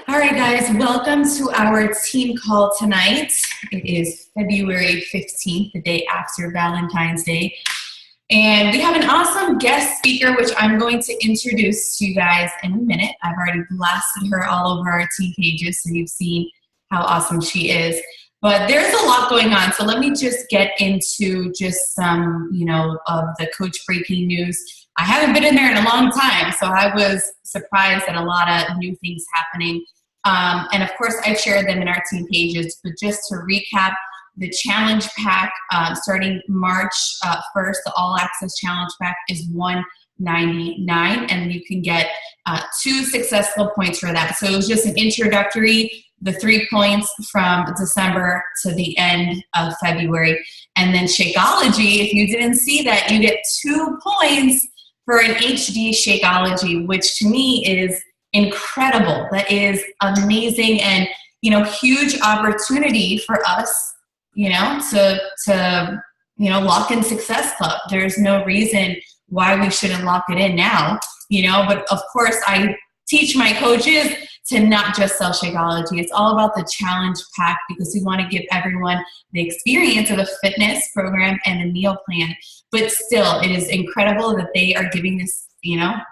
All right, guys, welcome to our team call tonight. It is February 15th, the day after Valentine's Day. And we have an awesome guest speaker, which I'm going to introduce to you guys in a minute. I've already blasted her all over our team pages, so you've seen how awesome she is. But there's a lot going on, so let me just get into just some, of the coach breaking news. I haven't been in there in a long time, so I was surprised at a lot of new things happening. And of course, I've shared them in our team pages, but just to recap, the challenge pack starting March 1st, the all access challenge pack is $199, and you can get 2 success club points for that. So it was just an introductory, the 3 points from December to the end of February. And then Shakeology, if you didn't see that, you get 2 points for an HD Shakeology, which to me is incredible. That is amazing, and huge opportunity for us, to lock in Success Club. There's no reason why we shouldn't lock it in now, but of course I teach my coaches to not just sell Shakeology. It's all about the challenge pack because we want to give everyone the experience of a fitness program and a meal plan. But still, it is incredible that they are giving this,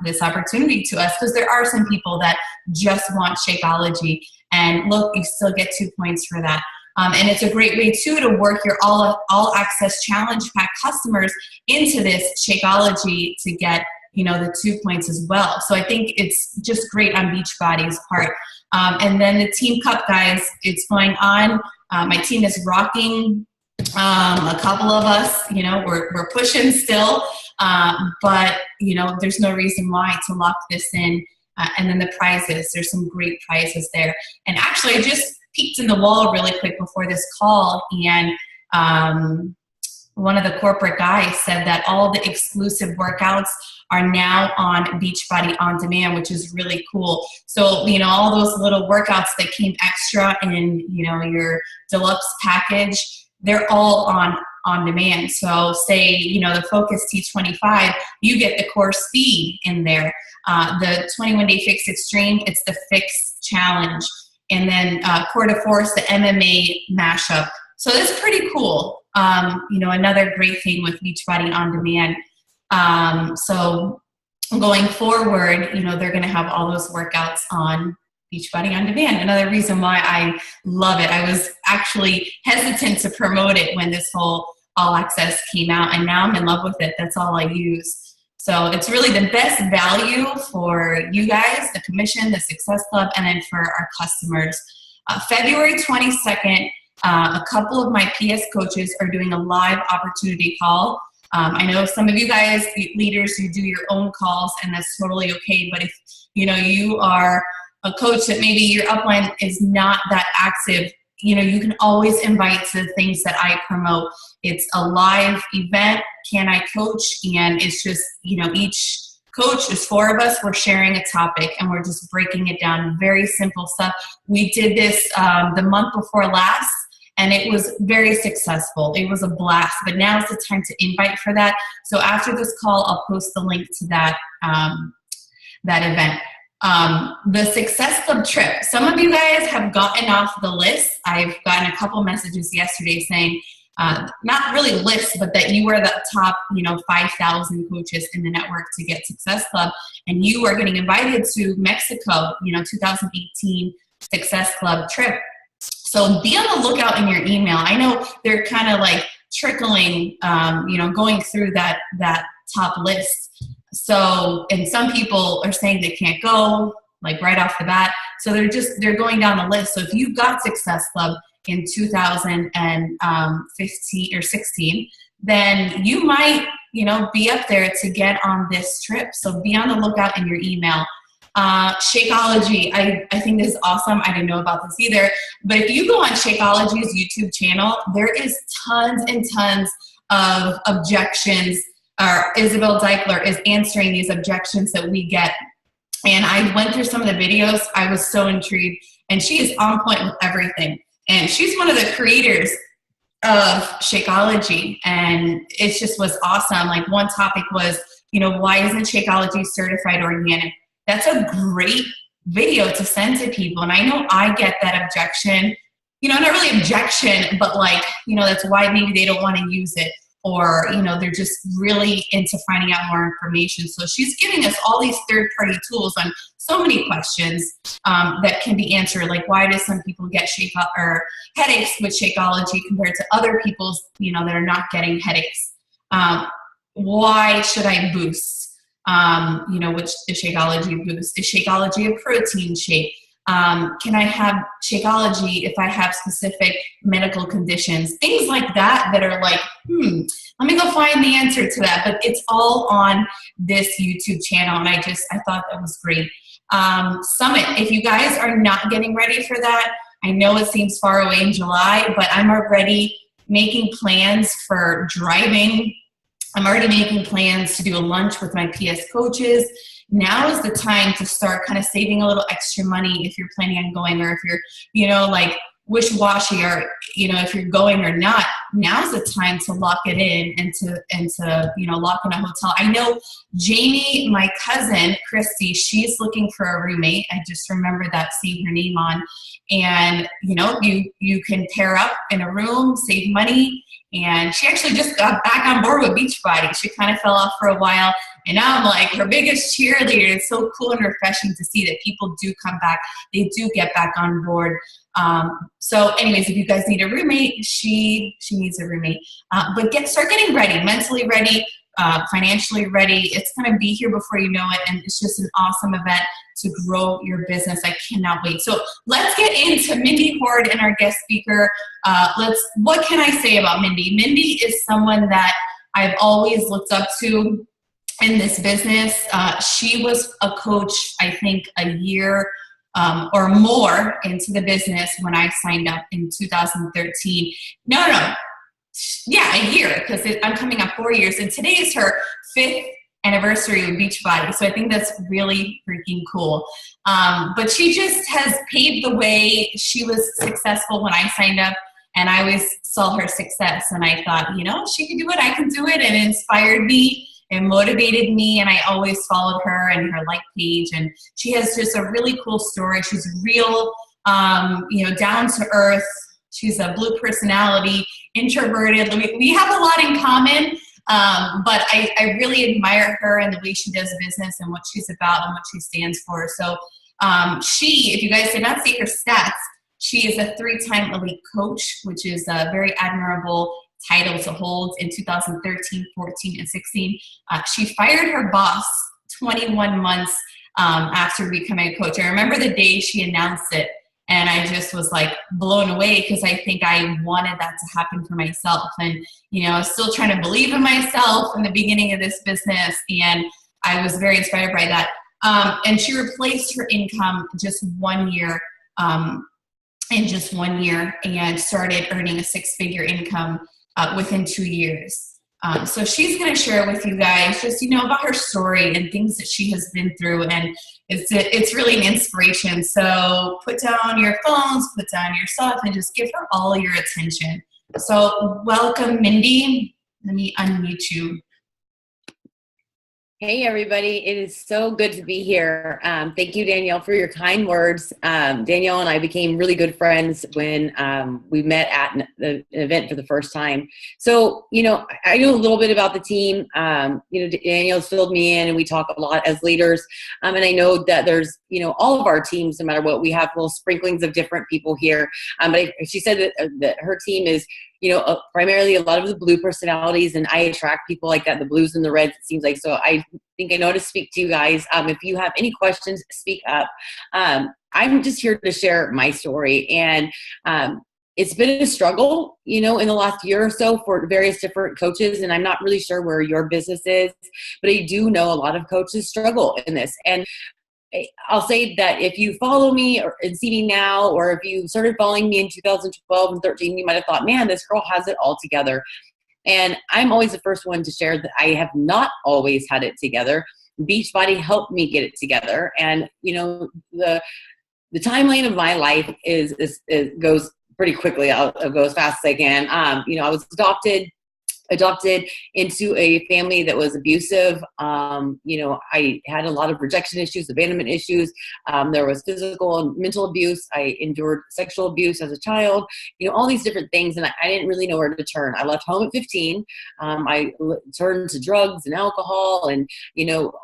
this opportunity to us, because there are some people that just want Shakeology. And look, you still get 2 points for that. And it's a great way too to work your all access challenge pack customers into this Shakeology to get the 2 points as well. So I think it's just great on Beachbody's part. And then the Team Cup, guys, it's going on. My team is rocking. A couple of us, we're pushing still, but there's no reason why to lock this in. And then the prizes, there's some great prizes there. And actually, I just peeked in the wall really quick before this call, and one of the corporate guys said that all the exclusive workouts are now on Beachbody On Demand, which is really cool. So, all those little workouts that came extra in, your deluxe package, they're all on demand. So say, the Focus T25, you get the core speed in there. The 21-day Fix Extreme, it's the Fix Challenge. And then Core de Force, the MMA mashup. So that's pretty cool. Another great thing with Beachbody On Demand. So going forward, they're going to have all those workouts on Beachbody On Demand. Another reason why I love it. I was actually hesitant to promote it when this whole all access came out, and now I'm in love with it. That's all I use. So it's really the best value for you guys, the commission, the Success Club, and then for our customers. February 22nd, a couple of my PS coaches are doing a live opportunity call. I know some of you guys, leaders, you do your own calls, and that's totally okay. But if you are a coach that maybe your upline is not that active, you can always invite to the things that I promote. It's a live event, Can I Coach? And it's just, each coach, there's 4 of us, we're sharing a topic and we're just breaking it down. Very simple stuff. We did this the month before last, and it was very successful. It was a blast, but now is the time to invite for that. So after this call, I'll post the link to that, that event. The Success Club trip. Some of you guys have gotten off the list. I've gotten a couple messages yesterday saying, not really lists, but that you were the top, 5,000 coaches in the network to get Success Club, and you are getting invited to Mexico, 2018 Success Club trip. So be on the lookout in your email. I know they're kind of like trickling, going through that top list. So, and some people are saying they can't go, like right off the bat. So they're going down the list. So if you got Success Club in 2015 or 16, then you might, be up there to get on this trip. So be on the lookout in your email. Shakeology, I think this is awesome. I didn't know about this either. But if you go on Shakeology's YouTube channel, there is tons and tons of objections. Isabel Deichler is answering these objections that we get. And I went through some of the videos. I was so intrigued. And she is on point with everything. And she's one of the creators of Shakeology. And it just was awesome. Like one topic was, why isn't Shakeology certified organic? That's a great video to send to people. And I know I get that objection, not really objection, but like, that's why maybe they don't want to use it, or, they're just really into finding out more information. So she's giving us all these third-party tools on so many questions that can be answered. Like, why do some people get headaches with Shakeology compared to other people's, that are not getting headaches? Why should I boost? Which the Shakeology boost? Is Shakeology a protein shake? Can I have Shakeology if I have specific medical conditions? Things like that are like, let me go find the answer to that. But it's all on this YouTube channel, and I thought that was great. Summit, if you guys are not getting ready for that, I know it seems far away in July, but I'm already making plans for driving. I'm already making plans to do a lunch with my PS coaches. Now is the time to start kind of saving a little extra money if you're planning on going, or if you're, like wish-washy, or, if you're going or not. Now's the time to lock it in and to lock in a hotel. I know Jamie, my cousin, Christy, she's looking for a roommate. I just remember that, seeing her name on. And, you can pair up in a room, save money. And she actually just got back on board with Beachbody. She kind of fell off for a while, and now I'm like her biggest cheerleader. It's so cool and refreshing to see that people do come back. They do get back on board. So anyways, if you guys need a roommate, she needs a roommate. But start getting ready, mentally ready, financially ready. It's going to be here before you know it, and it's just an awesome event to grow your business. I cannot wait. So let's get into Mindy Hord and our guest speaker. What can I say about Mindy? Mindy is someone that I've always looked up to in this business. She was a coach, I think, a year or more into the business when I signed up in 2013. No. Yeah, a year, because I'm coming up 4 years, and today is her 5th anniversary with Beachbody. So I think that's really freaking cool. But she just has paved the way. She was successful when I signed up, and I always saw her success. And I thought, she can do it, I can do it. And it inspired me and motivated me. And I always followed her and her page. And she has just a really cool story. She's real, down to earth. She's a blue personality, introverted. We have a lot in common. But I really admire her and the way she does business and what she's about and what she stands for. So if you guys did not see her stats, she is a 3-time elite coach, which is a very admirable title to hold. In 2013, 14, and 16, she fired her boss 21 months after becoming a coach. I remember the day she announced it, and I just was blown away, because I think I wanted that to happen for myself. And, I was still trying to believe in myself in the beginning of this business. And I was very inspired by that. And she replaced her income just 1 year, and started earning a 6-figure income within 2 years. So she's going to share with you guys just, about her story and things that she has been through. And it's really an inspiration. So put down your phones, put down your stuff, and just give her all your attention. So welcome, Mindy. Let me unmute you. Hey, everybody. It is so good to be here. Thank you, Danielle, for your kind words. Danielle and I became really good friends when we met at an event for the first time. So, I know a little bit about the team. Danielle's filled me in, and we talk a lot as leaders. And I know that there's, all of our teams, no matter what, we have little sprinklings of different people here. But she said that her team is primarily a lot of the blue personalities, and I attract people like that, the blues and the reds, it seems like. So I think I know how to speak to you guys. If you have any questions, speak up. I'm just here to share my story. And it's been a struggle, in the last year or so for various different coaches. And I'm not really sure where your business is, but I do know a lot of coaches struggle in this. And I'll say that if you follow me and see me now, or if you started following me in 2012 and 13, you might have thought, man, this girl has it all together. And I'm always the first one to share that I have not always had it together. Beachbody helped me get it together. And, the timeline of my life goes pretty quickly. I'll go as fast as I can. I was adopted adopted into a family that was abusive. I had a lot of rejection issues, abandonment issues. There was physical and mental abuse. I endured sexual abuse as a child, all these different things. And I didn't really know where to turn. I left home at 15. I turned to drugs and alcohol and,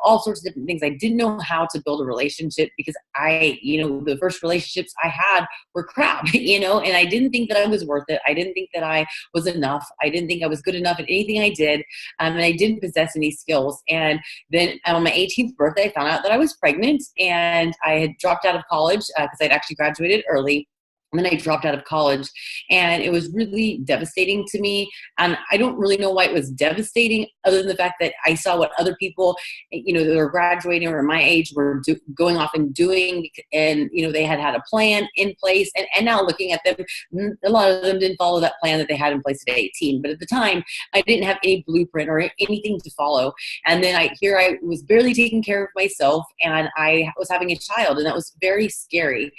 all sorts of different things. I didn't know how to build a relationship because the first relationships I had were crap, and I didn't think that I was worth it. I didn't think that I was enough. I didn't think I was good enough at anything I did, and I didn't possess any skills. And then on my 18th birthday, I found out that I was pregnant, and I had dropped out of college because I'd actually graduated early. And then I dropped out of college, and it was really devastating to me. And I don't really know why it was devastating other than the fact that I saw what other people, that were graduating or my age were going off and doing. And, they had a plan in place. And now looking at them, a lot of them didn't follow that plan that they had in place at 18. But at the time, I didn't have any blueprint or anything to follow. And then I was barely taking care of myself, and I was having a child, and that was very scary.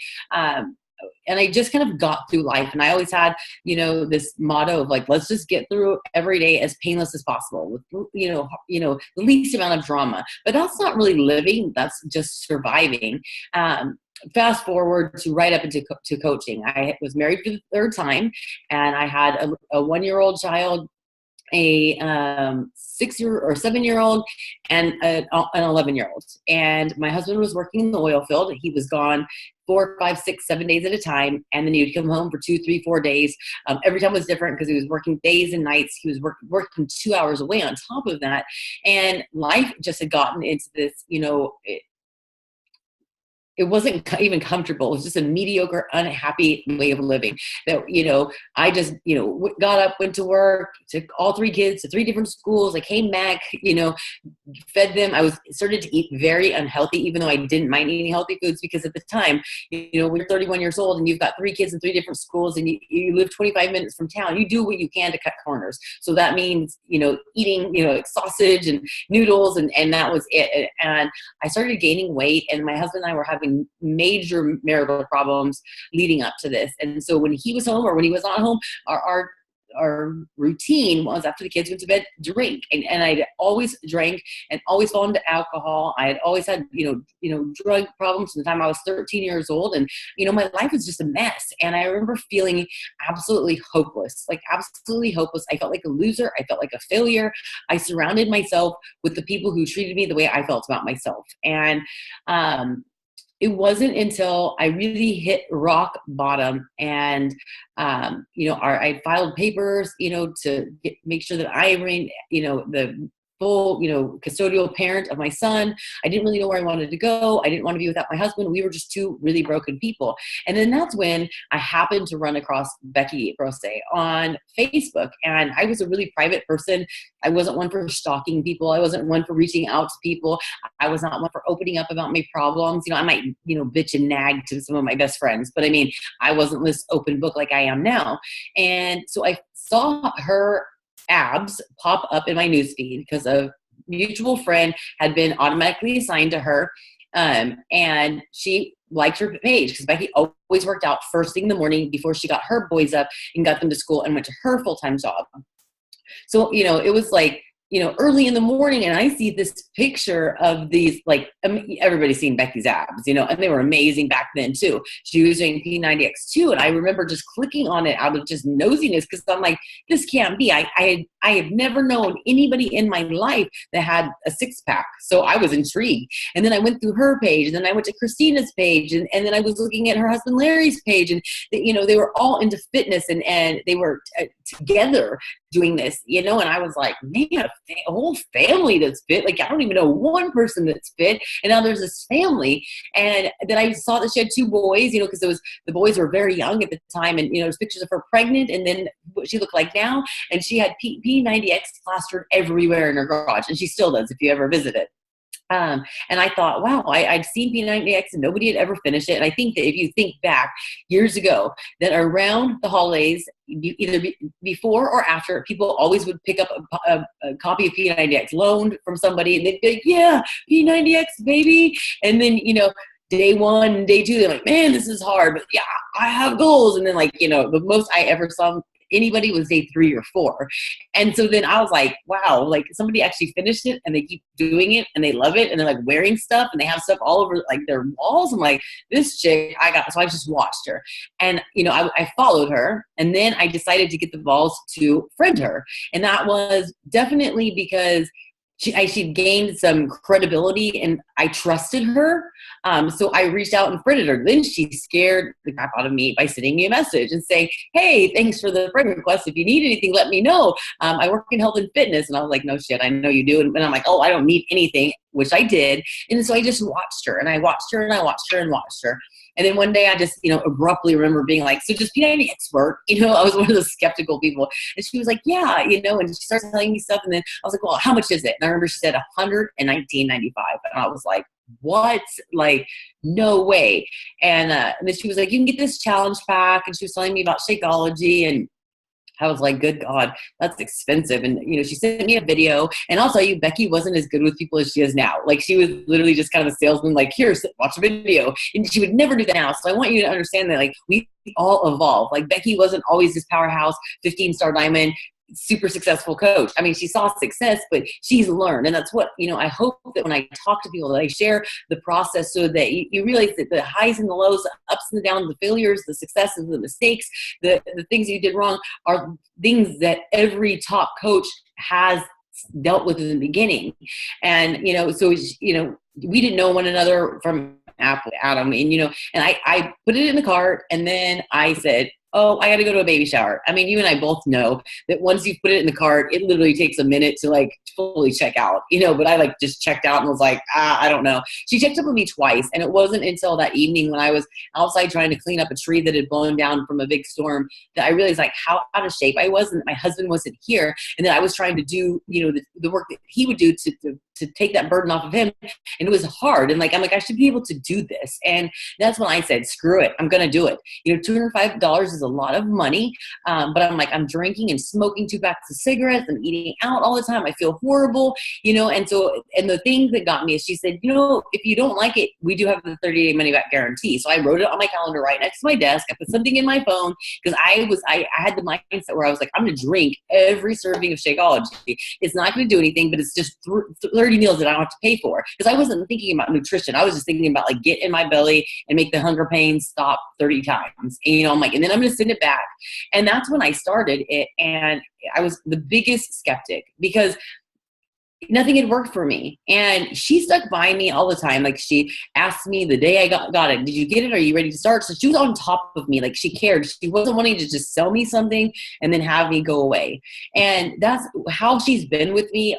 And I just kind of got through life. And I always had, this motto of let's just get through every day as painless as possible with, the least amount of drama. But that's not really living. That's just surviving. Fast forward to right up into coaching. I was married for the third time, and I had a 1-year-old child, a 7-year-old, and an 11-year-old. And my husband was working in the oil field. He was gone 4, 5, 6, 7 days at a time. And then he would come home for 2, 3, 4 days. Every time was different because he was working days and nights. He was working 2 hours away on top of that. And life just had gotten into this, it wasn't even comfortable. It was just a mediocre, unhappy way of living that, I just, got up, went to work, took all 3 kids to 3 different schools. I came back, fed them. I started to eat very unhealthy, even though I didn't mind eating healthy foods, because at the time, when you're 31 years old and you've got 3 kids in 3 different schools and you live 25 minutes from town, you do what you can to cut corners. So that means, eating, sausage and noodles, and that was it. And I started gaining weight, and my husband and I were having major marital problems leading up to this. And so when he was home or when he was not home, our routine was, after the kids went to bed, drink. And I'd always drank and always fallen to alcohol. I had always had, drug problems from the time I was 13 years old. And, my life was just a mess. And I remember feeling absolutely hopeless, absolutely hopeless. I felt like a loser. I felt like a failure. I surrounded myself with the people who treated me the way I felt about myself. And, it wasn't until I really hit rock bottom and, I filed papers, to make sure that I remained, the full, custodial parent of my son. I didn't really know where I wanted to go. I didn't want to be without my husband. We were just 2 really broken people. And then that's when I happened to run across Becky Brose on Facebook. And I was a really private person. I wasn't one for stalking people. I wasn't one for reaching out to people. I was not one for opening up about my problems. I might, bitch and nag to some of my best friends, but I wasn't this open book like I am now. And so I saw her abs pop up in my newsfeed because a mutual friend had been automatically assigned to her. And she liked her page because Becky always worked out first thing in the morning before she got her boys up and got them to school and went to her full-time job. So, it was early in the morning, and I see this picture of these, everybody's seen Becky's abs, and they were amazing back then too. She was doing P90X2, and I remember just clicking on it out of just nosiness, because I'm like, this can't be. I have never known anybody in my life that had a 6-pack, so I was intrigued. And then I went through her page, and then I went to Christina's page, and then I was looking at her husband Larry's page, and they were all into fitness, and they were together doing this, and I was like, man, a whole family that's fit. I don't even know one person that's fit. And now there's this family. And then I saw that she had 2 boys, because the boys were very young at the time. And, there's pictures of her pregnant and then what she looked like now. And she had P90X plastered everywhere in her garage. And she still does if you ever visit it. And I thought, wow, I'd seen P90X and nobody had ever finished it. And I think that if you think back years ago, that around the holidays, either before or after, people always would pick up a copy of P90X loaned from somebody, and they'd be like, yeah, P90X, baby. And then, day 1, day 2, they're like, man, this is hard, but yeah, I have goals. And then the most I ever saw anybody was day 3 or 4. And so then I was like, wow, like somebody actually finished it and they keep doing it and they love it and they're like wearing stuff and they have stuff all over like their walls. I'm like, this chick, so I just watched her. And, I followed her, and then I decided to get the balls to friend her. And that was definitely because she gained some credibility and I trusted her. So I reached out and friended her. Then she scared the crap out of me by sending me a message and saying, hey, thanks for the friend request. If you need anything, let me know. I work in health and fitness. And I was like, no shit, I know you do. And I'm like, oh, I don't need anything, which I did. And so I just watched her and I watched her and I watched her and watched her. And then one day I just, abruptly remember being like, so just be an expert. I was one of those skeptical people. And she was like, yeah, and she started telling me stuff. And then I was like, well, how much is it? And I remember she said $119.95. And I was like, what? Like, no way. And then she was like, you can get this challenge pack. And she was telling me about Shakeology, and I was like, good God, that's expensive. And, she sent me a video. And I'll tell you, Becky wasn't as good with people as she is now. Like, she was literally just kind of a salesman, like, here, watch a video. And she would never do that now. So I want you to understand that, like, we all evolve. Like, Becky wasn't always this powerhouse, 15-star diamond, super successful coach. I mean, she saw success, but she's learned. And that's what, I hope that when I talk to people that I share the process so that you realize that the highs and the lows, the ups and the downs, the failures, the successes, the mistakes, the things you did wrong are things that every top coach has dealt with in the beginning. And, so, we didn't know one another from Adam, and, and I put it in the cart, and then I said, oh, I got to go to a baby shower. I mean, you and I both know that once you put it in the cart, it literally takes a minute to like fully check out, but I like just checked out and was like, I don't know. She checked up with me twice. And it wasn't until that evening when I was outside trying to clean up a tree that had blown down from a big storm that I realized like how out of shape I was, and my husband wasn't here. And then I was trying to do, the work that he would do to take that burden off of him. And it was hard. And I'm like, I should be able to do this. And that's when I said, screw it. I'm going to do it. $205 is a lot of money. But I'm like, I'm drinking and smoking 2 packs of cigarettes and eating out all the time. I feel horrible, and so, and the thing that got me is she said, if you don't like it, we do have the 30-day money back guarantee. So I wrote it on my calendar right next to my desk. I put something in my phone because I had the mindset where I was like, I'm going to drink every serving of Shakeology. It's not going to do anything, but it's just 30 meals that I don't have to pay for. Because I wasn't thinking about nutrition. I was just thinking about like get in my belly and make the hunger pains stop 30 times. And, I'm like, and then I'm going to send it back. And that's when I started it. And I was the biggest skeptic because nothing had worked for me. And she stuck by me all the time. Like she asked me the day I got it, did you get it? Are you ready to start? So she was on top of me. Like she cared. She wasn't wanting to just sell me something and then have me go away. And that's how she's been with me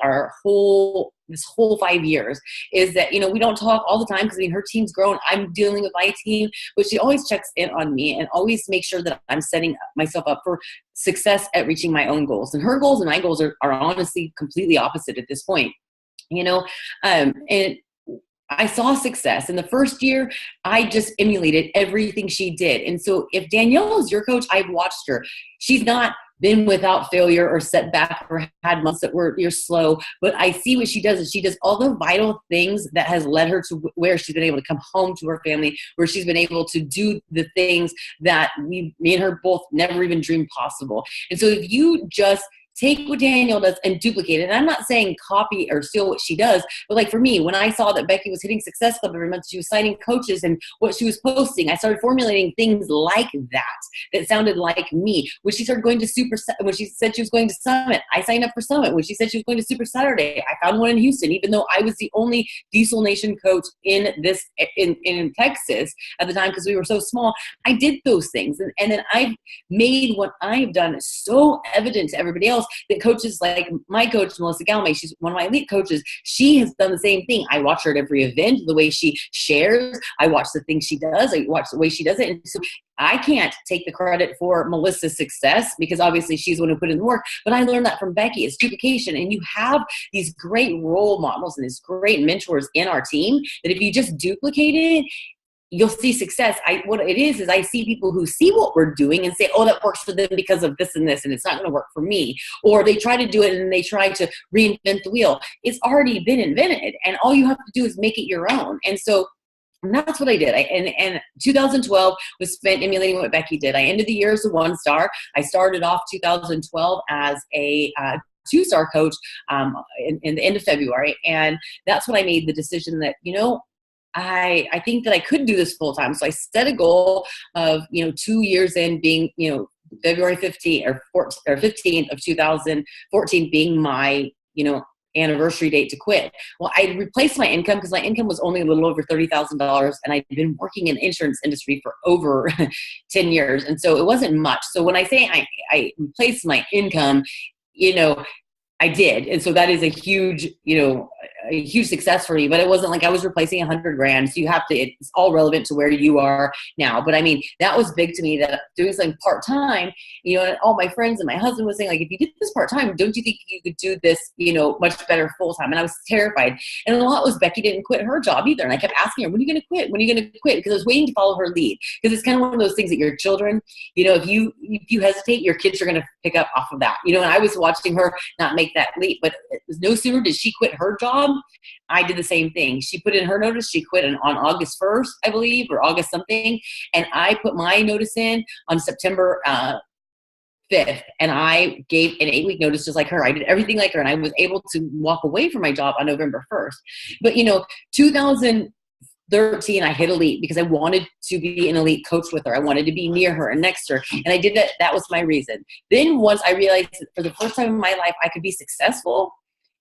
this whole 5 years is that, we don't talk all the time because her team's grown. I'm dealing with my team, but she always checks in on me and always makes sure that I'm setting myself up for success at reaching my own goals. And her goals and my goals are honestly completely opposite at this point, and I saw success. In the first year, I just emulated everything she did. And so if Danielle is your coach, I've watched her. She's not been without failure or setback or had months that you're slow, but I see what she does is she does all the vital things that has led her to where she's been able to come home to her family, where she's been able to do the things that me and her both never even dreamed possible. And so if you just take what Danielle does and duplicate it. And I'm not saying copy or steal what she does, but like for me, when I saw that Becky was hitting Success Club every month, she was signing coaches and what she was posting, I started formulating things like that sounded like me. When she started going to when she said she was going to Summit, I signed up for Summit. When she said she was going to Super Saturday, I found one in Houston, even though I was the only Diesel Nation coach in Texas at the time because we were so small. I did those things. And then I've made what I've done so evident to everybody else that coaches like my coach, Melissa Galmay, she's one of my elite coaches. She has done the same thing. I watch her at every event, the way she shares. I watch the things she does. I watch the way she does it. And so I can't take the credit for Melissa's success because obviously she's the one who put in the work. But I learned that from Becky. It's duplication. And you have these great role models and these great mentors in our team that if you just duplicate it, you'll see success. What it is I see people who see what we're doing and say, oh, that works for them because of this and this, and it's not going to work for me. Or they try to do it and they try to reinvent the wheel. It's already been invented, and all you have to do is make it your own. And so And that's what I did. And 2012 was spent emulating what Becky did. I ended the year as a 1-star. I started off 2012 as a 2-star coach in the end of February. And that's when I made the decision that, I think that I could do this full time. So I set a goal of, 2 years in being, February 15th or 15th of 2014 being my, anniversary date to quit. Well, I replaced my income because my income was only a little over $30,000, and I'd been working in the insurance industry for over 10 years. And so it wasn't much. So when I say I replaced my income, I did. And so that is a huge success for me, but it wasn't like I was replacing $100,000. So it's all relevant to where you are now. But I mean, that was big to me, that doing something part-time, and all my friends and my husband was saying, like, if you did this part-time, don't you think you could do this, much better full-time? And I was terrified. And a lot was Becky didn't quit her job either. And I kept asking her, when are you going to quit? When are you going to quit? Because I was waiting to follow her lead. Because it's kind of one of those things that your children, if you hesitate, your kids are going to pick up off of that, and I was watching her not make that leap. But it was no sooner did she quit her job, I did the same thing. She put in her notice. She quit on August 1st, I believe, or August something. And I put my notice in on September 5th. And I gave an 8-week notice just like her. I did everything like her. And I was able to walk away from my job on November 1st. But, 2013, I hit elite because I wanted to be an elite coach with her. I wanted to be near her and next to her. And I did that. That was my reason. Then once I realized that for the first time in my life, I could be successful,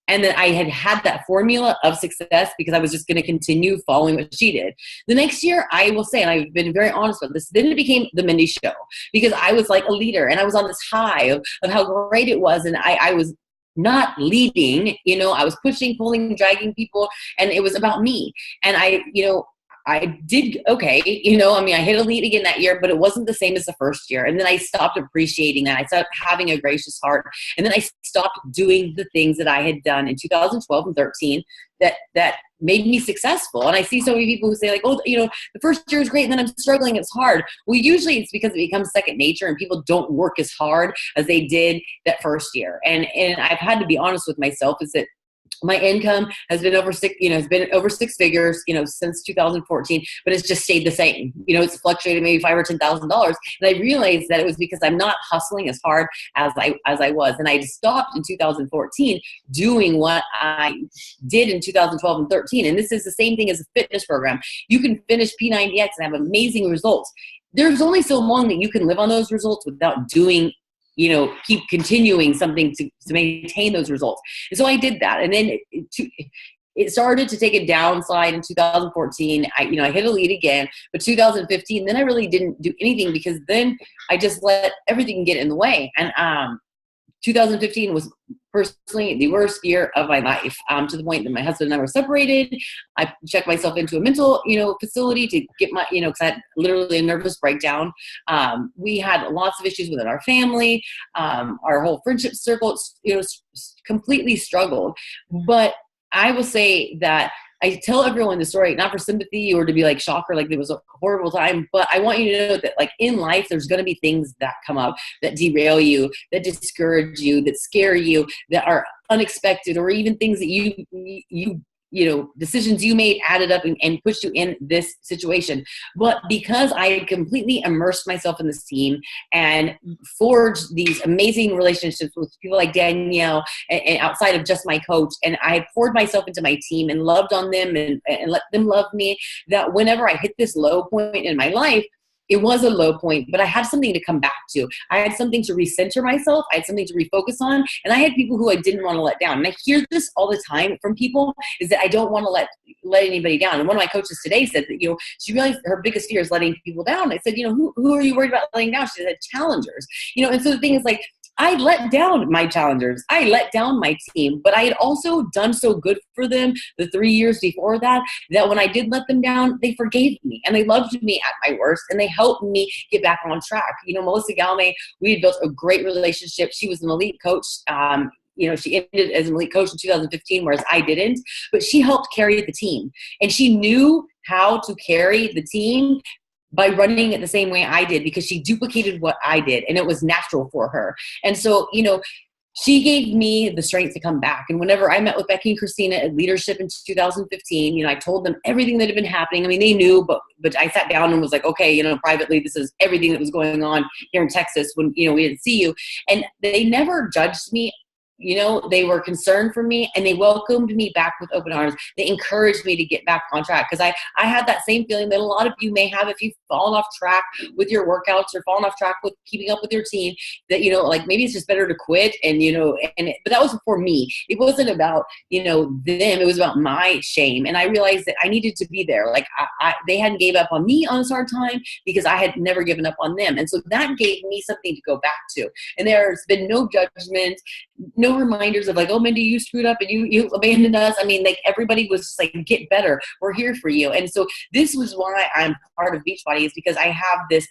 and that I had that formula of success because I was just going to continue following what she did. The next year, I will say, and I've been very honest about this, then it became the Mindy Show, because I was like a leader and I was on this high of how great it was. And I was not leading, I was pushing, pulling, dragging people, and it was about me. And I did okay, I hit elite again that year, but it wasn't the same as the first year. And then I stopped appreciating that. I stopped having a gracious heart. And then I stopped doing the things that I had done in 2012 and 13 that made me successful. And I see so many people who say, like, oh, the first year is great and then I'm struggling, it's hard. Well, usually it's because it becomes second nature and people don't work as hard as they did that first year. And I've had to be honest with myself, is that my income has been over six figures, since 2014, but it's just stayed the same. It's fluctuated maybe $5,000 or $10,000. And I realized that it was because I'm not hustling as hard as I was. And I stopped in 2014 doing what I did in 2012 and 13. And this is the same thing as a fitness program. You can finish P90X and have amazing results. There's only so long that you can live on those results without doing keep continuing something to maintain those results. And so I did that. And then it started to take a downslide in 2014. I hit elite again, but 2015, then I really didn't do anything because then I just let everything get in the way. And 2015 was personally the worst year of my life, to the point that my husband and I were separated. I checked myself into a mental, facility to get my, because I had literally a nervous breakdown. We had lots of issues within our family. Our whole friendship circle, completely struggled. But I will say that I tell everyone the story, not for sympathy or to be like shocker, like it was a horrible time, but I want you to know that like in life, there's going to be things that come up that derail you, that discourage you, that scare you, that are unexpected, or even things that you decisions you made added up and pushed you in this situation. But because I had completely immersed myself in this team and forged these amazing relationships with people like Danielle and outside of just my coach, and I had poured myself into my team and loved on them and let them love me, that whenever I hit this low point in my life, it was a low point, but I had something to come back to. I had something to recenter myself. I had something to refocus on. And I had people who I didn't want to let down. And I hear this all the time from people, is that I don't want to let anybody down. And one of my coaches today said that, she realized her biggest fear is letting people down. I said, who are you worried about letting down? She said, challengers. And so the thing is, like, I let down my challengers. I let down my team, but I had also done so good for them the 3 years before that when I did let them down, they forgave me and they loved me at my worst and they helped me get back on track. Melissa Galmay, we had built a great relationship. She was an elite coach. She ended as an elite coach in 2015, whereas I didn't, but she helped carry the team and she knew how to carry the team by running it the same way I did, because she duplicated what I did and it was natural for her. And so, she gave me the strength to come back. And whenever I met with Becky and Christina at leadership in 2015, I told them everything that had been happening. I mean, they knew, but I sat down and was like, okay, privately, this is everything that was going on here in Texas when, we didn't see you. And they never judged me. They were concerned for me, and they welcomed me back with open arms. They encouraged me to get back on track, because I had that same feeling that a lot of you may have if you've fallen off track with your workouts or fallen off track with keeping up with your team, that, like maybe it's just better to quit. And, but that was for me. It wasn't about, them. It was about my shame. And I realized that I needed to be there. Like they hadn't gave up on me on this hard time because I had never given up on them. And so that gave me something to go back to. And there's been no judgment, no reminders of like, oh, Mindy, you screwed up and you abandoned us. I mean, like everybody was just like, get better. We're here for you. And so this was why I'm part of Beachbody, is because I have this,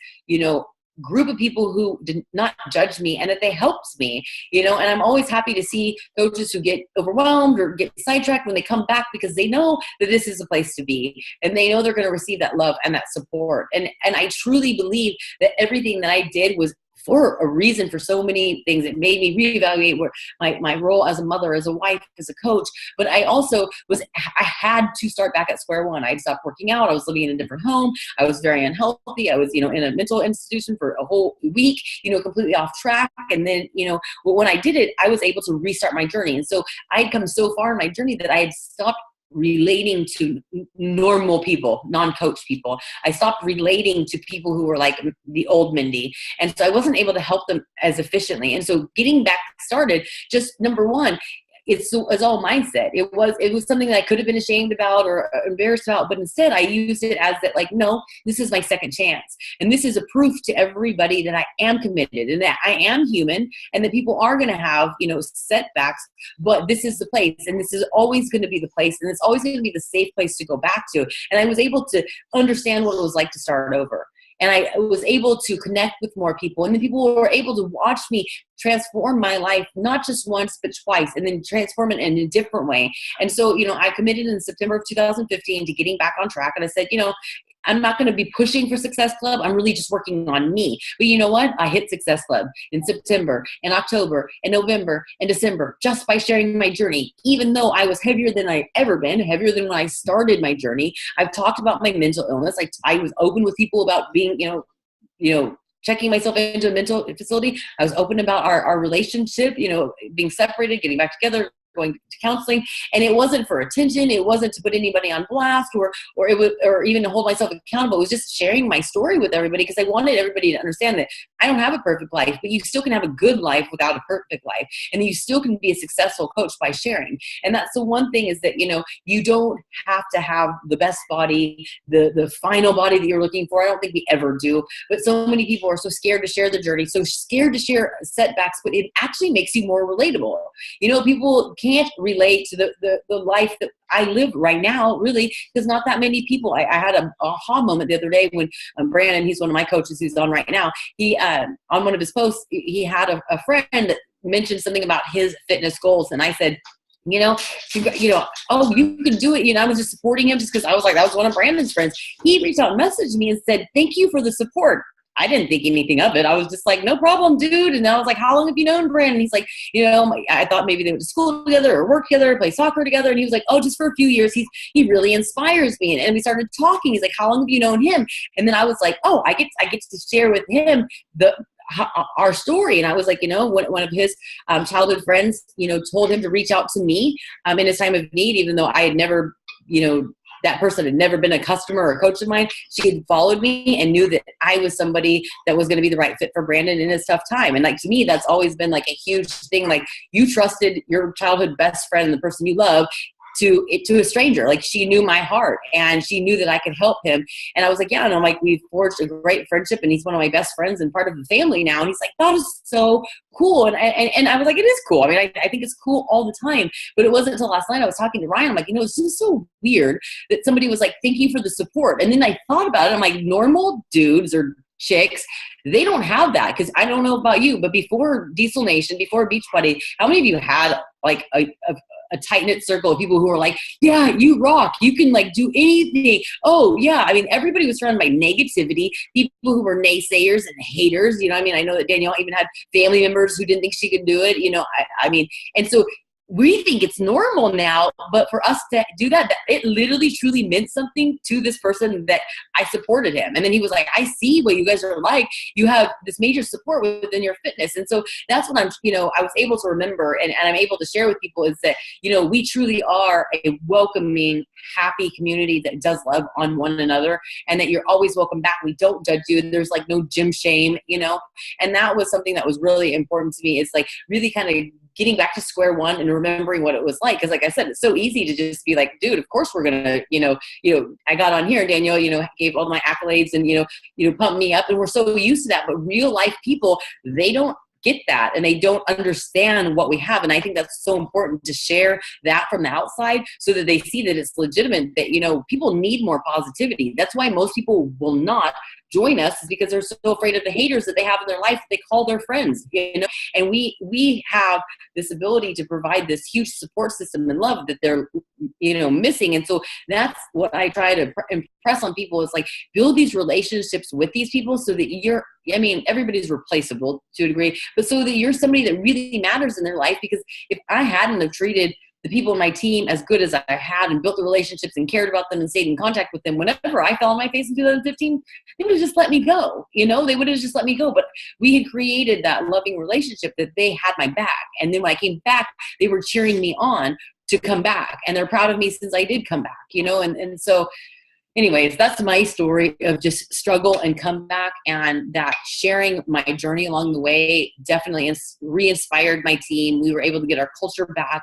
group of people who did not judge me, and that they helped me, and I'm always happy to see coaches who get overwhelmed or get sidetracked when they come back, because they know that this is a place to be, and they know they're going to receive that love and that support. And I truly believe that everything that I did was for a reason, for so many things. It made me reevaluate where my role as a mother, as a wife, as a coach. But I also I had to start back at square one. I'd stopped working out. I was living in a different home. I was very unhealthy. I was, in a mental institution for a whole week, completely off track. And then, when I did it, I was able to restart my journey. And so I had come so far in my journey that I had stopped relating to normal people, non-coach people. I stopped relating to people who were like the old Mindy. And so I wasn't able to help them as efficiently. And so getting back started, just number one, it's all mindset. It was something that I could have been ashamed about or embarrassed about, but instead I used it as that, like, no, this is my second chance. And this is a proof to everybody that I am committed and that I am human, and that people are going to have, setbacks, but this is the place, and this is always going to be the place, and it's always going to be the safe place to go back to. And I was able to understand what it was like to start over. And I was able to connect with more people. And the people were able to watch me transform my life, not just once, but twice, and then transform it in a different way. And so, I committed in September of 2015 to getting back on track. And I said, I'm not going to be pushing for Success Club. I'm really just working on me. But you know what? I hit Success Club in September, in October, in November, and December, just by sharing my journey. Even though I was heavier than I've ever been, heavier than when I started my journey. I've talked about my mental illness. I was open with people about being, checking myself into a mental facility. I was open about our relationship, being separated, getting back together, going to counseling. And it wasn't for attention. It wasn't to put anybody on blast or even to hold myself accountable. It was just sharing my story with everybody, because I wanted everybody to understand that I don't have a perfect life, but you still can have a good life without a perfect life. And you still can be a successful coach by sharing. And that's the one thing, is that, you don't have to have the best body, the final body that you're looking for. I don't think we ever do. But so many people are so scared to share the journey, so scared to share setbacks, but it actually makes you more relatable. People can't relate to the life that I live right now, really, because not that many people. I had a aha moment the other day when Brandon, he's one of my coaches who's on right now, he on one of his posts, he had a friend that mentioned something about his fitness goals. And I said, oh, you can do it. I was just supporting him just because I was like, that was one of Brandon's friends. He reached out and messaged me and said, thank you for the support. I didn't think anything of it. I was just like, no problem, dude. And I was like, how long have you known Brandon? He's like, I thought maybe they went to school together or work together, play soccer together. And he was like, oh, just for a few years. He really inspires me. And we started talking. He's like, how long have you known him? And then I was like, oh, I get to share with him our story. And I was like, one of his childhood friends, told him to reach out to me in his time of need, even though I had never, that person had never been a customer or a coach of mine. She had followed me and knew that I was somebody that was going to be the right fit for Brandon in his tough time. And to me, that's always been a huge thing. You trusted your childhood best friend, the person you love, to a stranger. She knew my heart, and she knew that I could help him. And I was like, yeah. And I'm like, we've forged a great friendship, and he's one of my best friends and part of the family now. And he's like, that is so cool. And I was like, it is cool. I mean, I think it's cool all the time. But it wasn't until last night I was talking to Ryan. I'm like, it's just so weird that somebody was like, thank you for the support. And then I thought about it. I'm like, normal dudes or chicks, they don't have that. Because I don't know about you, but before Diesel Nation, before Beachbody, how many of you had a tight-knit circle of people who are like, yeah, you rock, you can like do anything. Oh yeah, I mean, everybody was surrounded by negativity, people who were naysayers and haters, you know. I mean, I know that Danielle even had family members who didn't think she could do it, you know. I mean, and so we think it's normal now, but for us to do that, it literally truly meant something to this person that I supported him. And then he was like, I see what you guys are like. You have this major support within your fitness. And so that's what I'm, you know, I was able to remember and I'm able to share with people is that, you know, we truly are a welcoming, happy community that does love on one another and that you're always welcome back. We don't judge you. There's like no gym shame, you know, and that was something that was really important to me. It's like really kind of getting back to square one and remembering what it was like. Cause like I said, it's so easy to just be like, dude, of course we're going to, you know, I got on here, Danielle, you know, gave all my accolades and, you know, pumped me up and we're so used to that. But real life people, they don't get that and they don't understand what we have. And I think that's so important to share that from the outside so that they see that it's legitimate, that, you know, people need more positivity. That's why most people will not join us, is because they're so afraid of the haters that they have in their life that they call their friends, you know. And we have this ability to provide this huge support system and love that they're, you know, missing. And so that's what I try to impress on people, is like build these relationships with these people so that you're, I mean, everybody's replaceable to a degree, but so that you're somebody that really matters in their life. Because if I hadn't have treated the people in my team as good as I had and built the relationships and cared about them and stayed in contact with them, whenever I fell on my face in 2015, they would have just let me go. You know, they would have just let me go. But we had created that loving relationship that they had my back. And then when I came back, they were cheering me on to come back. And they're proud of me since I did come back, you know. And so anyways, that's my story of just struggle and comeback, and that sharing my journey along the way definitely re-inspired my team. We were able to get our culture back.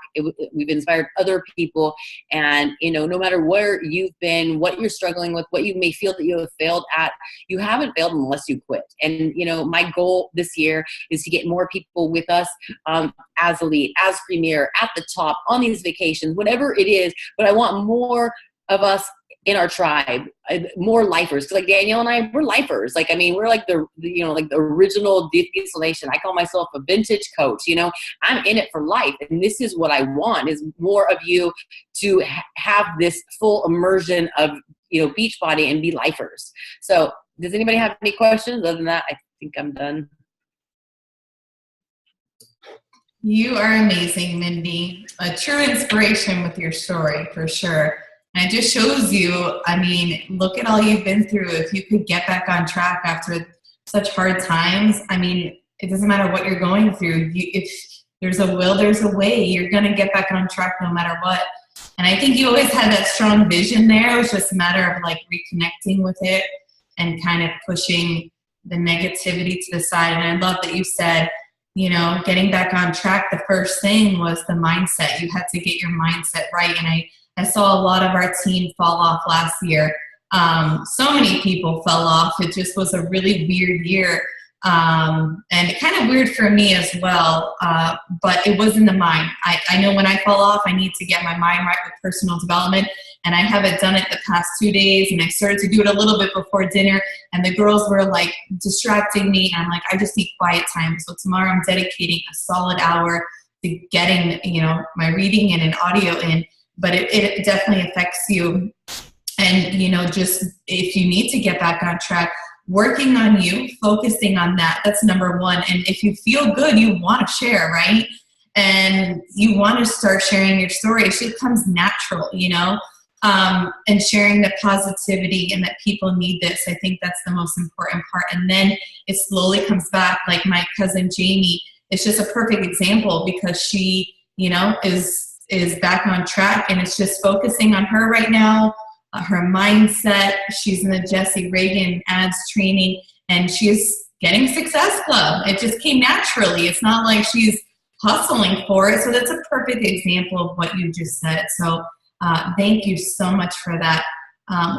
We've inspired other people. And, you know, no matter where you've been, what you're struggling with, what you may feel that you have failed at, you haven't failed unless you quit. And, you know, my goal this year is to get more people with us as elite, as premier, at the top, on these vacations, whatever it is. But I want more of us in our tribe, more lifers. Cause like Danielle and I, we're lifers. Like, I mean, we're like the you know, like the original Diesel Nation. I call myself a vintage coach, you know, I'm in it for life. And this is what I want, is more of you to have this full immersion of, you know, Beachbody and be lifers. So does anybody have any questions? Other than that, I think I'm done. You are amazing, Mindy. A true inspiration with your story, for sure. And it just shows you, I mean, look at all you've been through. If you could get back on track after such hard times, I mean, it doesn't matter what you're going through. If there's a will, there's a way. You're going to get back on track no matter what. And I think you always had that strong vision there. It was just a matter of like reconnecting with it and kind of pushing the negativity to the side. And I love that you said, you know, getting back on track, the first thing was the mindset. You had to get your mindset right. And I saw a lot of our team fall off last year. So many people fell off. It just was a really weird year. And kind of weird for me as well. But it was in the mind. I know when I fall off, I need to get my mind right with personal development. And I haven't done it the past 2 days. And I started to do it a little bit before dinner. And the girls were like distracting me. And I'm like, I just need quiet time. So tomorrow I'm dedicating a solid hour to getting, you know, my reading in and audio in. But it definitely affects you. And, you know, just if you need to get back on track, working on you, focusing on that, that's number one. And if you feel good, you want to share, right? And you want to start sharing your story. It just comes natural, you know, and sharing the positivity and that people need this. I think that's the most important part. And then it slowly comes back. Like my cousin Jamie, it's just a perfect example because she, you know, is back on track, and it's just focusing on her right now, her mindset. She's in the Jesse Reagan ads training, and she's getting Success Club. It just came naturally. It's not like she's hustling for it. So that's a perfect example of what you just said. So thank you so much for that.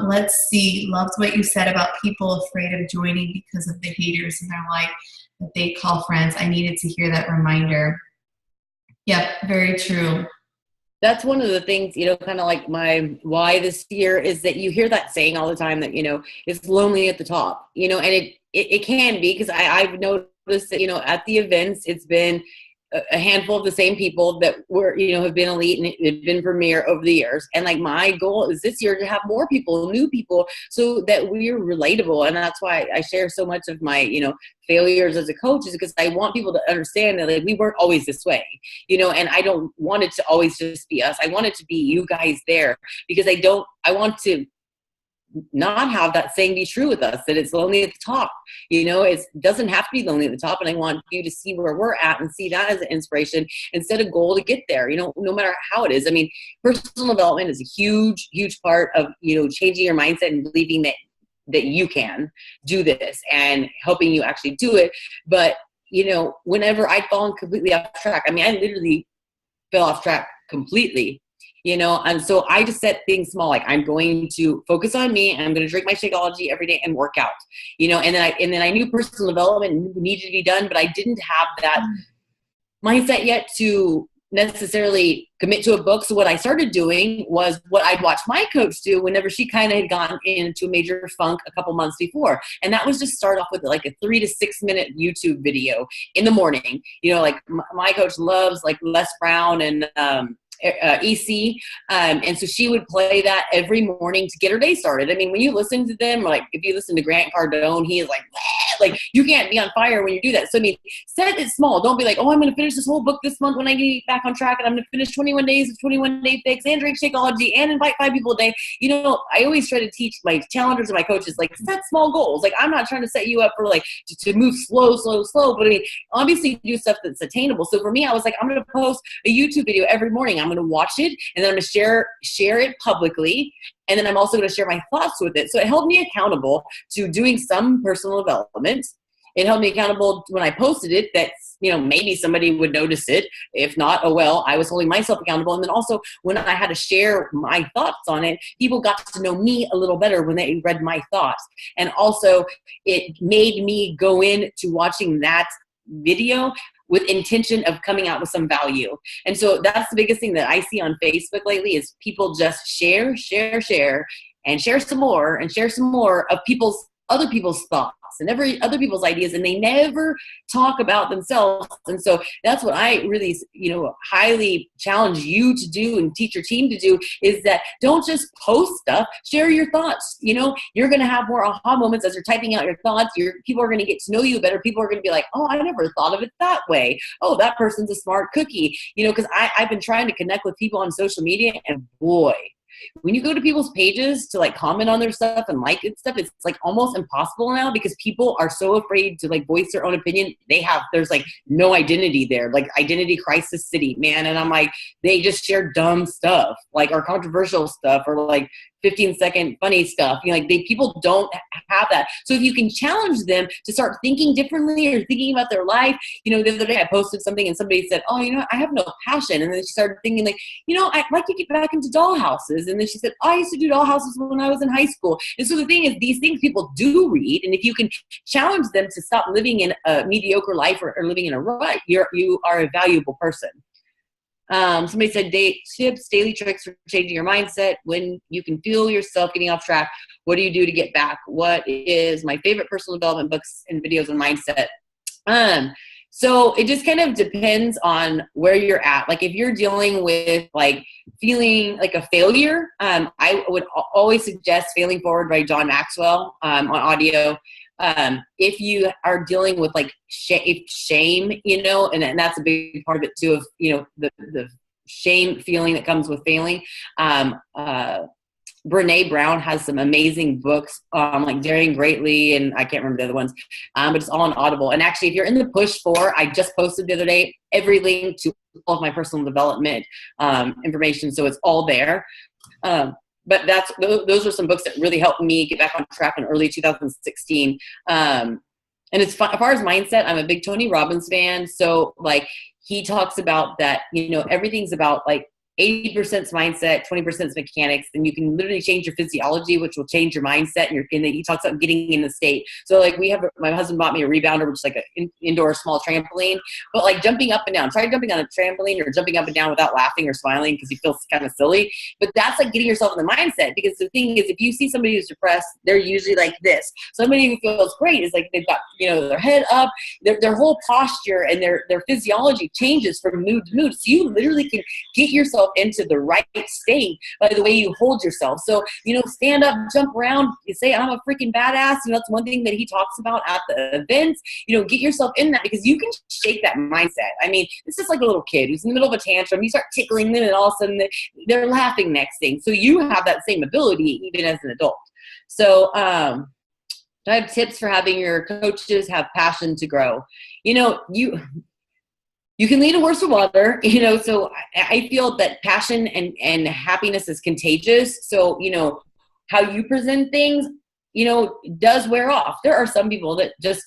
Let's see. Loved what you said about people afraid of joining because of the haters in their life that they call friends. I needed to hear that reminder. Yep, very true. That's one of the things, you know, kind of like my why this year is that you hear that saying all the time that, you know, it's lonely at the top, you know, and it can be, because I've noticed that, you know, at the events, it's been a handful of the same people that were, have been elite and have been premier over the years. And like, my goal is this year to have more people, new people, so that we're relatable. And that's why I share so much of my, failures as a coach, is because I want people to understand that, like, we weren't always this way, and I don't want it to always just be us. I want it to be you guys there, because I want to not have that saying be true with us, that it's lonely at the top. It doesn't have to be lonely at the top. And I want you to see where we're at and see that as an inspiration instead of goal to get there, no matter how it is. I mean, personal development is a huge, huge part of, changing your mindset and believing that you can do this and helping you actually do it. But, whenever I'd fallen completely off track, I literally fell off track completely. And so I just set things small. Like, I'm going to focus on me, and I'm going to drink my Shakeology every day and work out, and then I knew personal development needed to be done, but I didn't have that mindset yet to necessarily commit to a book. So what I started doing was what I'd watched my coach do whenever she kind of had gone into a major funk a couple months before. And that was just start off with like a 3 to 6 minute YouTube video in the morning. Like my coach loves like Les Brown and, EC. And so she would play that every morning to get her day started. I mean, when you listen to them, like if you listen to Grant Cardone, he is like you can't be on fire when you do that. So I mean, set it small. Don't be like, oh, I'm going to finish this whole book this month when I get back on track, and I'm going to finish 21 days of 21 day fix and drink Shakeology and invite 5 people a day. I always try to teach my challengers and my coaches, like, set small goals. Like, I'm not trying to set you up for like to move slow, but I mean, obviously do stuff that's attainable. So for me, I was like, I'm going to post a YouTube video every morning. I'm going to watch it, and then I'm going to share it publicly. And then I'm also going to share my thoughts with it. So it held me accountable to doing some personal development. It held me accountable when I posted it that, maybe somebody would notice it. If not, oh well, I was holding myself accountable. And then also when I had to share my thoughts on it, people got to know me a little better when they read my thoughts. And also it made me go into watching that video with intention of coming out with some value. And so that's the biggest thing that I see on Facebook lately is people just share, and share some more of other people's thoughts and other people's ideas, and they never talk about themselves. And so that's what I really, highly challenge you to do and teach your team to do, is that don't just post stuff, share your thoughts. You're going to have more aha moments as you're typing out your thoughts. People are going to get to know you better. People are going to be like, oh, I never thought of it that way. Oh, that person's a smart cookie, because I've been trying to connect with people on social media, and boy, when you go to people's pages to like comment on their stuff and like it stuff, it's like almost impossible now, because people are so afraid to like voice their own opinion. There's like no identity there, like identity crisis city, man. And I'm like, they just share dumb stuff, like, or controversial stuff, or like 15-second funny stuff. People don't have that. So if you can challenge them to start thinking differently or thinking about their life, the other day I posted something and somebody said, oh, I have no passion. And then she started thinking like, I'd like to get back into doll houses. And then she said, oh, I used to do doll houses when I was in high school. And so the thing is, these things people do read. And if you can challenge them to stop living in a mediocre life or living in a rut, you are a valuable person. Somebody said daily tricks for changing your mindset when you can feel yourself getting off track. What do you do to get back? What is my favorite personal development books and videos on mindset? So it just kind of depends on where you're at. Like if you're dealing with like feeling like a failure, I would always suggest Failing Forward by John Maxwell on audio. If you are dealing with like shame, and that's a big part of it too, of, the shame feeling that comes with failing. Brene Brown has some amazing books, like Daring Greatly, and I can't remember the other ones, but it's all on Audible. And actually, if you're in the push for, I just posted the other day, every link to all of my personal development information, so it's all there. But those are some books that really helped me get back on track in early 2016. And as far as mindset, I'm a big Tony Robbins fan. So like he talks about that, everything's about like 80% mindset, 20% mechanics, and you can literally change your physiology, which will change your mindset. And he talks about getting in the state. So like my husband bought me a rebounder, which is like an indoor small trampoline, but like jumping up and down, try jumping on a trampoline or jumping up and down without laughing or smiling because you feel kind of silly. But that's like getting yourself in the mindset, because the thing is, if you see somebody who's depressed, they're usually like this. Somebody who feels great is like, they've got, their head up, their whole posture and their physiology changes from mood to mood. So you literally can get yourself into the right state by the way you hold yourself. So, stand up, jump around, you say, I'm a freaking badass. That's one thing that he talks about at the events. Get yourself in that, because you can shake that mindset. I mean, it's just like a little kid who's in the middle of a tantrum. You start tickling them and all of a sudden they're laughing next thing. So you have that same ability even as an adult. So, I have tips for having your coaches have passion to grow. You can lead a horse to water, so I feel that passion and happiness is contagious. So, how you present things, does wear off. There are some people that just,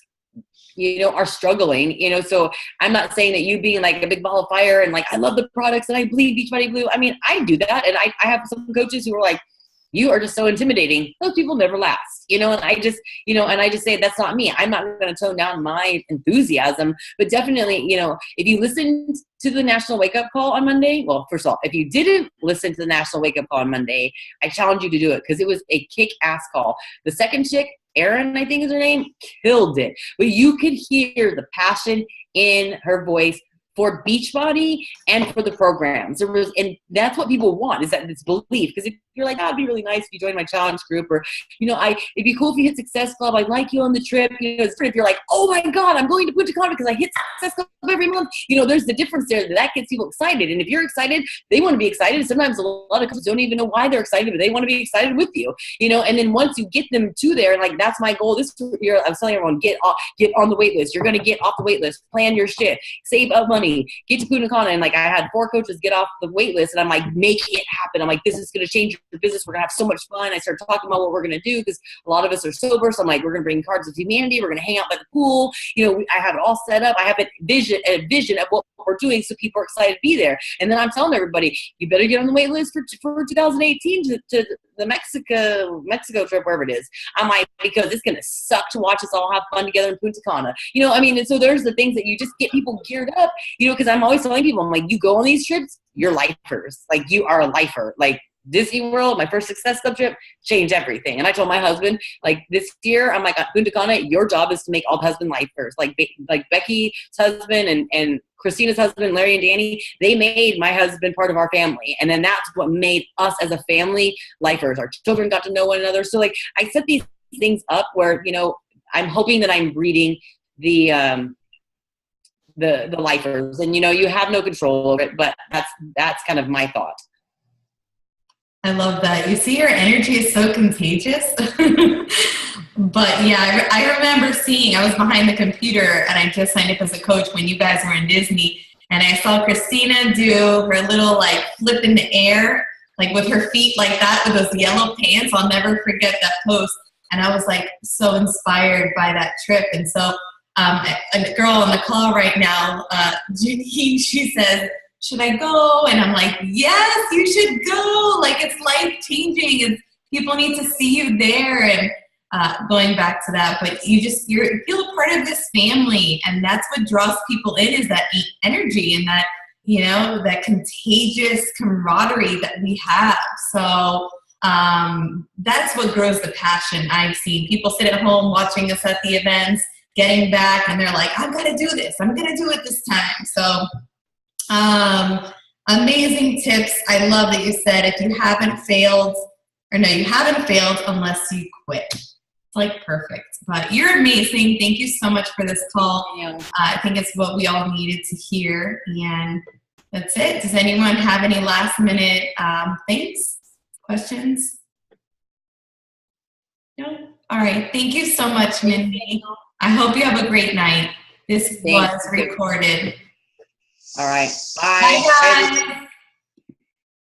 are struggling, so I'm not saying that you being like a big ball of fire and like, I love the products and I bleed Beachbody Blue. I mean, I do that. And I have some coaches who are like, you are just so intimidating. Those people never last, and I just, and I just say, that's not me. I'm not going to tone down my enthusiasm, but definitely, if you listened to the National Wake Up Call on Monday, well, first of all, if you didn't listen to the National Wake Up Call on Monday, I challenge you to do it, because it was a kick-ass call. The second chick, Erin, I think is her name, killed it. But you could hear the passion in her voice for Beachbody and for the programs. And that's what people want, is that this belief. Because if you're like, it'd be really nice if you join my challenge group, or, it'd be cool if you hit Success Club. I'd like you on the trip. If you're like, oh my God, I'm going to Punta Cana because I hit Success Club every month. There's the difference there that gets people excited. And if you're excited, they want to be excited. Sometimes a lot of coaches don't even know why they're excited, but they want to be excited with you, and then once you get them to there, like, that's my goal. This year, I was telling everyone, get on the wait list. You're going to get off the wait list, plan your shit, save up money, get to Punta Cana. And like, I had 4 coaches get off the wait list, and I'm like, make it happen. I'm like, this is going to change your business. We're going to have so much fun. I started talking about what we're going to do, because a lot of us are sober. So I'm like, we're going to bring Cards of Humanity. We're going to hang out by the pool. I have it all set up. I have a vision of what we're doing, so people are excited to be there. And then I'm telling everybody, you better get on the wait list for 2018 to the Mexico trip, wherever it is. I'm like, because it's going to suck to watch us all have fun together in Punta Cana. And so there's the things that you just get people geared up, because I'm always telling people, I'm like, you go on these trips, you're lifers. Like, you are a lifer. Like, Disney World, my first Success Club trip, changed everything. And I told my husband, like, this year, I'm like, at Punta Cana, your job is to make all husband lifers. Like Becky's husband and Christina's husband, Larry and Danny, they made my husband part of our family. And then that's what made us as a family lifers. Our children got to know one another. So like, I set these things up where, I'm hoping that I'm breeding the lifers, and you have no control over it, but that's kind of my thought. I love that. You see, your energy is so contagious. But yeah, I remember I was behind the computer and I just signed up as a coach when you guys were in Disney, and I saw Christina do her little like flip in the air, like with her feet like that with those yellow pants. I'll never forget that post. And I was like so inspired by that trip. And so a girl on the call right now, Janine, she says, should I go? And I'm like, yes, you should go. Like, it's life-changing, and people need to see you there. And going back to that, but you feel a part of this family, and that's what draws people in, is that energy and that, that contagious camaraderie that we have. So that's what grows the passion. I've seen people sit at home watching us at the events, getting back, and they're like, I'm going to do this. I'm going to do it this time. So amazing tips. I love that you said, if you haven't failed, you haven't failed unless you quit. It's like perfect. But you're amazing. Thank you so much for this call. I think it's what we all needed to hear. And that's it. Does anyone have any last minute things, questions? No? All right. Thank you so much, Mindy. I hope you have a great night. This was recorded. All right. Bye. Bye, guys.